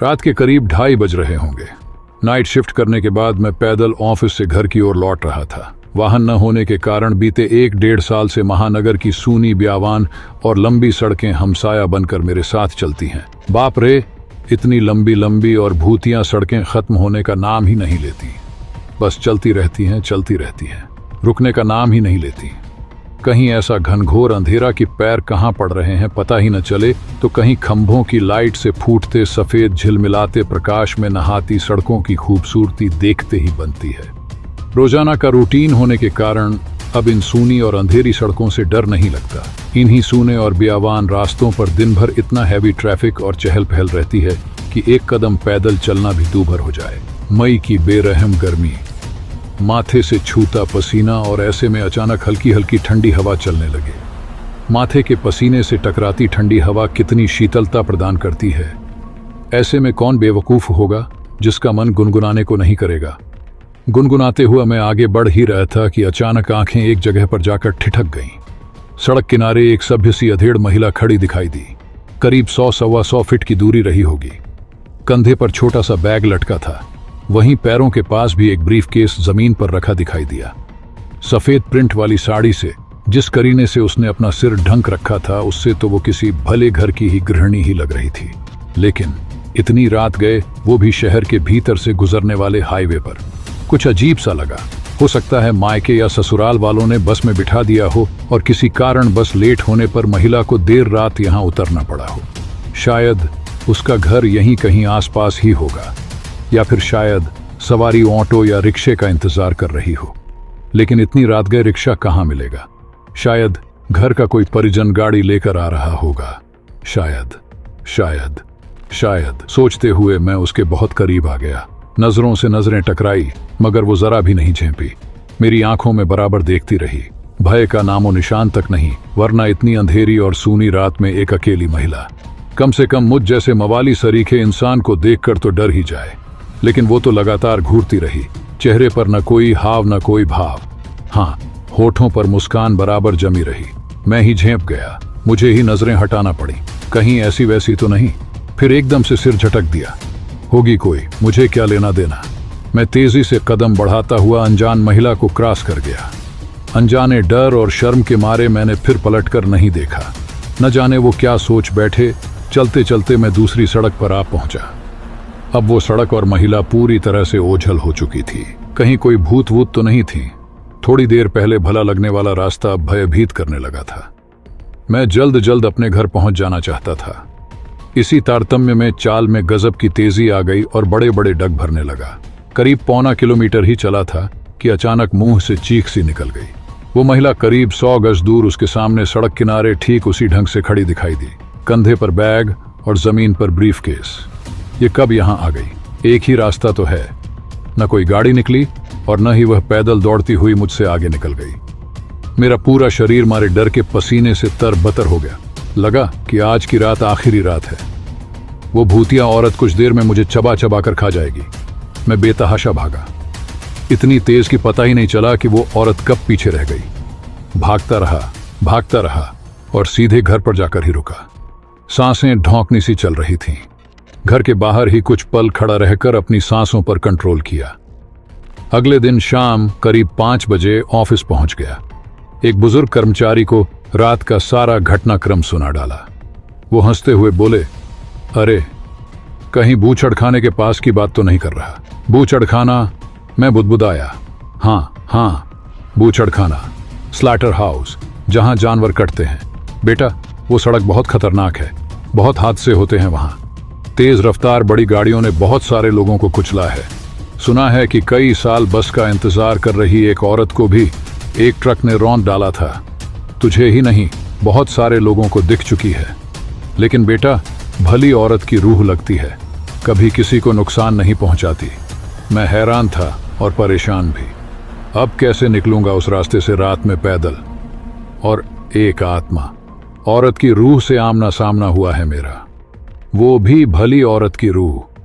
रात के करीब 2:30 बज रहे होंगे। नाइट शिफ्ट करने के बाद मैं पैदल ऑफिस से घर की ओर लौट रहा था। वाहन न होने के कारण बीते 1-1.5 साल से महानगर की सूनी ब्यावान और लंबी सड़कें हमसाया बनकर मेरे साथ चलती हैं। बाप रे, इतनी लंबी लंबी और भूतियां सड़कें खत्म होने का नाम ही नहीं लेती। बस चलती रहती हैं, रुकने का नाम ही नहीं लेती। कहीं ऐसा घनघोर अंधेरा कि पैर कहाँ पड़ रहे हैं पता ही न चले, तो कहीं खंभों की लाइट से फूटते सफेद झिलमिलाते प्रकाश में नहाती सड़कों की खूबसूरती देखते ही बनती है। रोजाना का रूटीन होने के कारण अब इन सूनी और अंधेरी सड़कों से डर नहीं लगता। इन्हीं सूने और ब्यावान रास्तों पर दिन भर इतना हैवी ट्रैफिक और चहल पहल रहती है कि एक कदम पैदल चलना भी दूभर हो जाए। मई की बेरहम गर्मी, माथे से छूता पसीना और ऐसे में अचानक हल्की हल्की ठंडी हवा चलने लगे। माथे के पसीने से टकराती ठंडी हवा कितनी शीतलता प्रदान करती है। ऐसे में कौन बेवकूफ होगा जिसका मन गुनगुनाने को नहीं करेगा। गुनगुनाते हुआ मैं आगे बढ़ ही रहा था कि अचानक आंखें एक जगह पर जाकर ठिठक गईं। सड़क किनारे एक सभ्य सी अधेड़ महिला खड़ी दिखाई दी। करीब 100-125 फीट की दूरी रही होगी। कंधे पर छोटा सा बैग लटका था। वहीं पैरों के पास भी एक ब्रीफकेस जमीन पर रखा दिखाई दिया। सफेद प्रिंट वाली साड़ी से जिस करीने से उसने अपना सिर ढंक रखा था, उससे तो वो किसी भले घर की ही गृहिणी ही लग रही थी। लेकिन इतनी रात गए, वो भी शहर के भीतर से गुजरने वाले हाईवे पर। कुछ अजीब सा लगा। हो सकता है मायके या ससुराल वालों ने बस में बिठा दिया हो और किसी कारण बस लेट होने पर महिला को देर रात यहां उतरना पड़ा हो। शायद उसका घर यहीं कहीं आसपास ही होगा, या फिर शायद सवारी ऑटो या रिक्शे का इंतजार कर रही हो। लेकिन इतनी रात गए रिक्शा कहाँ मिलेगा। शायद घर का कोई परिजन गाड़ी लेकर आ रहा होगा। शायद शायद शायद सोचते हुए मैं उसके बहुत करीब आ गया। नजरों से नजरें टकराई, मगर वो जरा भी नहीं झेंपी। मेरी आंखों में बराबर देखती रही। भय का नामो निशान तक नहीं, वरना इतनी अंधेरी और सूनी रात में एक अकेली महिला। कम से कम मुझ जैसे मवाली सरीखे इंसान को देखकर तो डर ही जाए। लेकिन वो तो लगातार घूरती रही। चेहरे पर न कोई हाव न कोई भाव। हाँ, होठों पर मुस्कान बराबर जमी रही। मैं ही झेंप गया। मुझे ही नजरें हटाना पड़ी, कहीं ऐसी वैसी तो नहीं। फिर एकदम से सिर झटक दिया। होगी कोई, मुझे क्या लेना देना। मैं तेजी से कदम बढ़ाता हुआ अनजान महिला को क्रॉस कर गया। अनजाने डर और शर्म के मारे मैंने फिर पलटकर नहीं देखा। न जाने वो क्या सोच बैठे। चलते चलते मैं दूसरी सड़क पर आ पहुंचा। अब वो सड़क और महिला पूरी तरह से ओझल हो चुकी थी। कहीं कोई भूत वूत तो नहीं थी। थोड़ी देर पहले भला लगने वाला रास्ता अब भयभीत करने लगा था। मैं जल्द जल्द अपने घर पहुंच जाना चाहता था। इसी तारतम्य में चाल में गजब की तेजी आ गई और बड़े बड़े डग भरने लगा। करीब 1.25 किलोमीटर ही चला था कि अचानक मुंह से चीख सी निकल गई। वो महिला करीब 100 गज दूर उसके सामने सड़क किनारे ठीक उसी ढंग से खड़ी दिखाई दी। कंधे पर बैग और जमीन पर ब्रीफकेस। ये कब यहां आ गई? एक ही रास्ता तो है। न कोई गाड़ी निकली और न ही वह पैदल दौड़ती हुई मुझसे आगे निकल गई। मेरा पूरा शरीर मारे डर के पसीने से तरबतर हो गया। लगा कि आज की रात आखिरी रात है। वो भूतिया औरत कुछ देर में मुझे चबा चबा कर खा जाएगी। मैं बेतहाशा भागा। इतनी तेज कि पता ही नहीं चला कि वो औरत कब पीछे रह गई। भागता रहा और सीधे घर पर जाकर ही रुका। सांसें ढौंकनी सी चल रही थीं। घर के बाहर ही कुछ पल खड़ा रहकर अपनी सांसों पर कंट्रोल किया। अगले दिन शाम करीब 5 बजे ऑफिस पहुंच गया। एक बुजुर्ग कर्मचारी को रात का सारा घटनाक्रम सुना डाला। वो हंसते हुए बोले, अरे कहीं बूचड़खाने के पास की बात तो नहीं कर रहा? बूचड़खाना? मैं बुदबुदाया। हाँ, बूचड़खाना, स्लॉटर हाउस, जहां जानवर कटते हैं। बेटा, वो सड़क बहुत खतरनाक है। बहुत हादसे होते हैं वहां। तेज रफ्तार बड़ी गाड़ियों ने बहुत सारे लोगों को कुचला है। सुना है कि कई साल बस का इंतजार कर रही एक औरत को भी एक ट्रक ने रौंद डाला था। तुझे ही नहीं, बहुत सारे लोगों को दिख चुकी है। लेकिन बेटा, भली औरत की रूह लगती है, कभी किसी को नुकसान नहीं पहुंचाती। मैं हैरान था और परेशान भी। अब कैसे निकलूंगा उस रास्ते से रात में पैदल? और एक आत्मा, औरत की रूह से आमना सामना हुआ है मेरा। वो भी भली औरत की रूह।